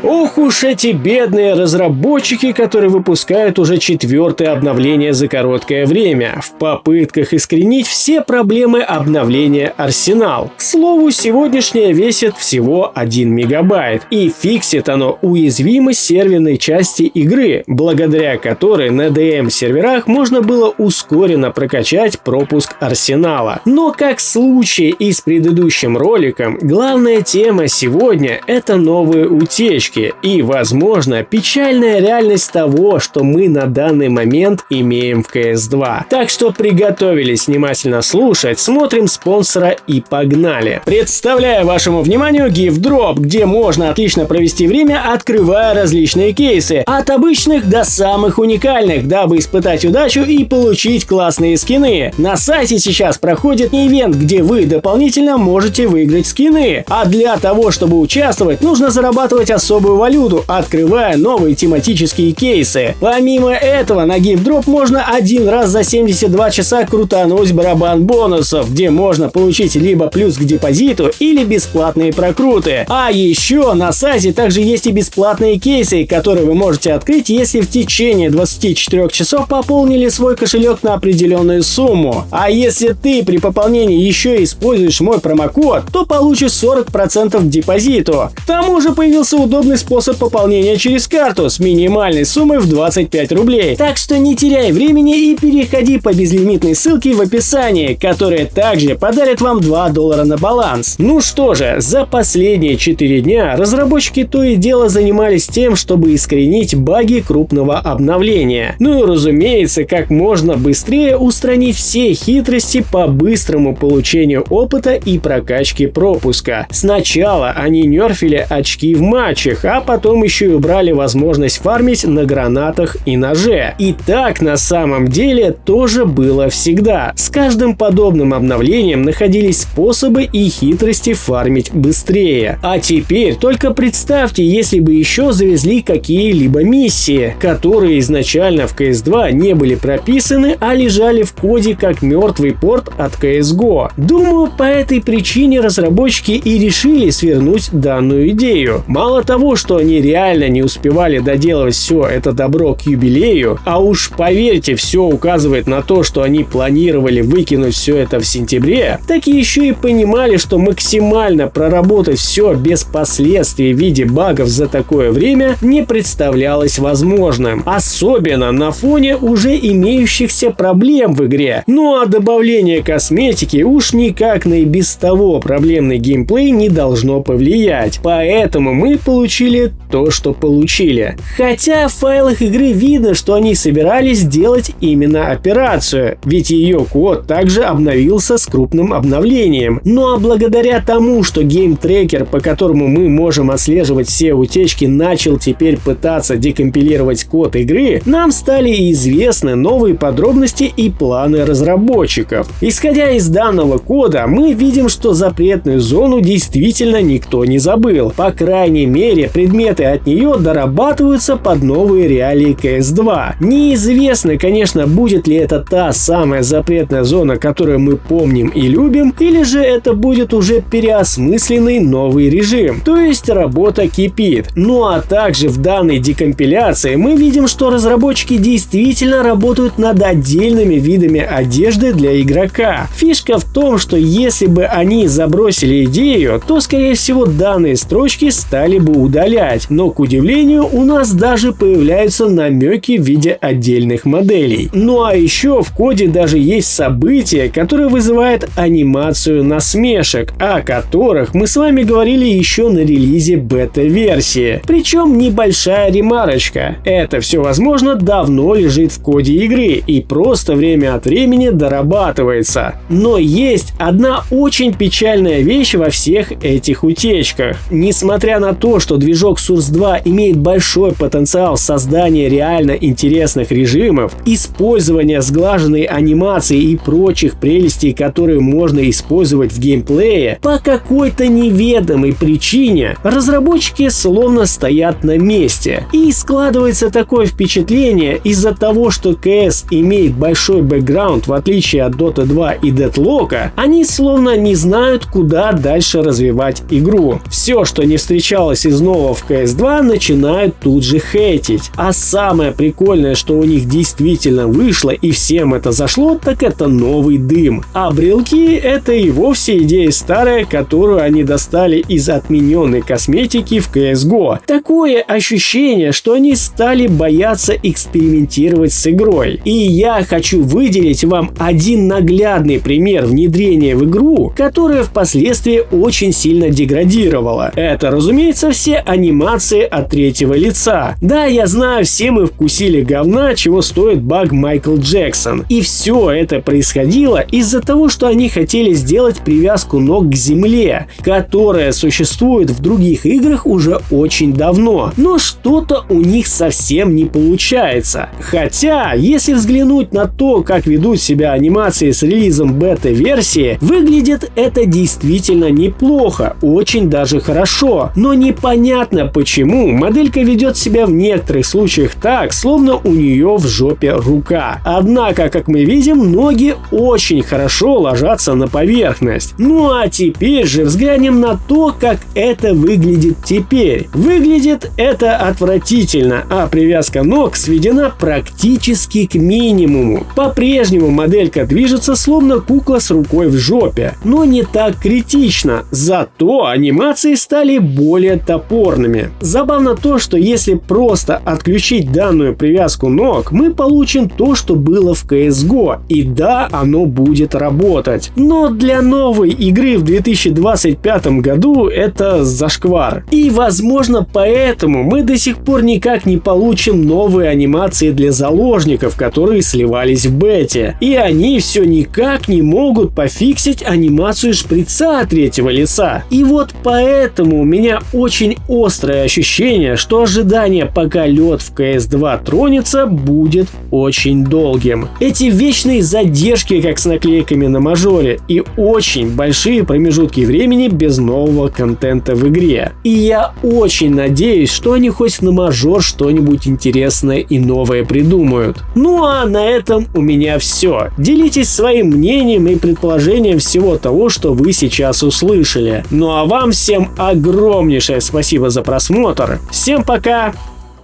Ох уж эти бедные разработчики, которые выпускают уже 4-е обновление за короткое время, в попытках искоренить все проблемы обновления Арсенал. К слову, сегодняшнее весит всего 1 мегабайт, и фиксит оно уязвимость серверной части игры, благодаря которой на DM-серверах можно было ускоренно прокачать пропуск Арсенала. Но как в случае и с предыдущим роликом, главная тема сегодня — это новые утечки и, возможно, печальная реальность того, что мы на данный момент имеем в CS2. Так что приготовились внимательно слушать, смотрим спонсора и погнали. Представляю вашему вниманию GiftDrop, где можно отлично провести время, открывая различные кейсы, от обычных до самых уникальных, дабы испытать удачу и получить классные скины. На сайте сейчас проходит ивент, где вы дополнительно можете выиграть скины, а для того, чтобы участвовать, нужно зарабатывать особую валюту, открывая новые тематические кейсы. Помимо этого, на GiftDrop можно один раз за 72 часа крутануть барабан бонусов, где можно получить либо плюс к депозиту или бесплатные прокруты. А еще на сайте также есть и бесплатные кейсы, которые вы можете открыть, если в течение 24 часов пополнили свой кошелек на определенную сумму. А если ты при пополнении еще используешь мой промокод, то получишь 40% к депозиту. К тому же появился удобный способ пополнения через карту с минимальной суммой в 25 рублей. Так что не теряй времени и переходи по безлимитной ссылке в описании, которая также подарит вам $2 на баланс. Ну что же, за последние 4 дня разработчики то и дело занимались тем, чтобы искоренить баги крупного обновления. Ну и разумеется, как можно быстрее устранить все хитрости по быстрому получению опыта и прокачке пропуска. Сначала они нерфили очки в матчах, а потом еще и убрали возможность фармить на гранатах и ноже. И так на самом деле тоже было всегда. С каждым подобным обновлением находились способы и хитрости фармить быстрее. А теперь только представьте, если бы еще завезли какие-либо миссии, которые изначально в CS2 не были прописаны, а лежали в коде как мертвый порт от CSGO. Думаю, по этой причине разработчики и решили свернуть данную идею. Мало того, что они реально не успевали доделывать все это добро к юбилею, а уж поверьте, все указывает на то, что они планировали выкинуть все это в сентябре, так еще и понимали, что максимально проработать все без последствий в виде багов за такое время не представлялось возможным. Особенно на фоне уже имеющихся проблем в игре. Ну а добавление косметики уж никак на и без того проблемный геймплей не должно повлиять. Поэтому мы получили то, что получили. Хотя в файлах игры видно, что они собирались делать именно операцию, ведь ее код также обновился с крупным обновлением. Ну а благодаря тому, что геймтрекер, по которому мы можем отслеживать все утечки, начал теперь пытаться декомпилировать код игры, нам стали известны новые подробности и планы разработчиков. Исходя из данного кода, мы видим, что запретную зону действительно никто не забыл. По крайней мере, предметы от нее дорабатываются под новые реалии CS2. Неизвестно, конечно, будет ли это та самая запретная зона, которую мы помним и любим, или же это будет уже переосмысленный новый режим, то есть работа кипит. Ну а также в данной декомпиляции мы видим, что разработчики действительно работают над отдельными видами одежды для игрока. Фишка в том, что если бы они забросили идею, то скорее всего данные строчки стали бы удалять, но к удивлению у нас даже появляются намеки в виде отдельных моделей. Ну а еще в коде даже есть событие, которое вызывает анимацию насмешек, о которых мы с вами говорили еще на релизе бета-версии. Причем небольшая ремарочка. Это все, возможно, давно лежит в коде игры и просто время от времени дорабатывается. Но есть одна очень печальная вещь во всех этих утечках. Несмотря на то, что движок Source 2 имеет большой потенциал создания реально интересных режимов, использования сглаженной анимации и прочих прелестей, которые можно использовать в геймплее, по какой-то неведомой причине разработчики словно стоят на месте. И складывается такое впечатление из-за того, что CS имеет большой бэкграунд в отличие от Dota 2 и Deadlock, они словно не знают, куда дальше развивать игру. Все, что не встречалось из новых нового в CS2 начинают тут же хейтить. А самое прикольное, что у них действительно вышло и всем это зашло, так это новый дым. А брелки — это и вовсе идея старая, которую они достали из отмененной косметики в CSGO. Такое ощущение, что они стали бояться экспериментировать с игрой. И я хочу выделить вам один наглядный пример внедрения в игру, которая впоследствии очень сильно деградировала. Это, разумеется, все анимации от третьего лица. Да, я знаю, все мы вкусили говна, чего стоит баг Майкл Джексон. И все это происходило из-за того, что они хотели сделать привязку ног к земле, которая существует в других играх уже очень давно. Но что-то у них совсем не получается. Хотя, если взглянуть на то, как ведут себя анимации с релизом бета-версии, выглядит это действительно неплохо, очень даже хорошо. Но непонятно, почему моделька ведет себя в некоторых случаях так, словно у нее в жопе рука. Однако, как мы видим, ноги очень хорошо ложатся на поверхность. Ну а теперь же взглянем на то, как это выглядит теперь. Выглядит это отвратительно, а привязка ног сведена практически к минимуму. По-прежнему моделька движется словно кукла с рукой в жопе, но не так критично. Зато анимации стали более топорными. Забавно то, что если просто отключить данную привязку ног, мы получим то, что было в CSGO. И да, оно будет работать. Но для новой игры в 2025 году это зашквар. И возможно поэтому мы до сих пор никак не получим новые анимации для заложников, которые сливались в бете. И они все никак не могут пофиксить анимацию шприца от третьего лица. И вот поэтому у меня очень острое ощущение, что ожидание, пока лед в CS2 тронется, будет очень долгим. Эти вечные задержки, как с наклейками на мажоре, и очень большие промежутки времени без нового контента в игре. И я очень надеюсь, что они хоть на мажор что-нибудь интересное и новое придумают. Ну а на этом у меня все. Делитесь своим мнением и предположением всего того, что вы сейчас услышали. Ну а вам всем огромнейшее спасибо за просмотр. Всем пока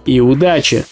и удачи!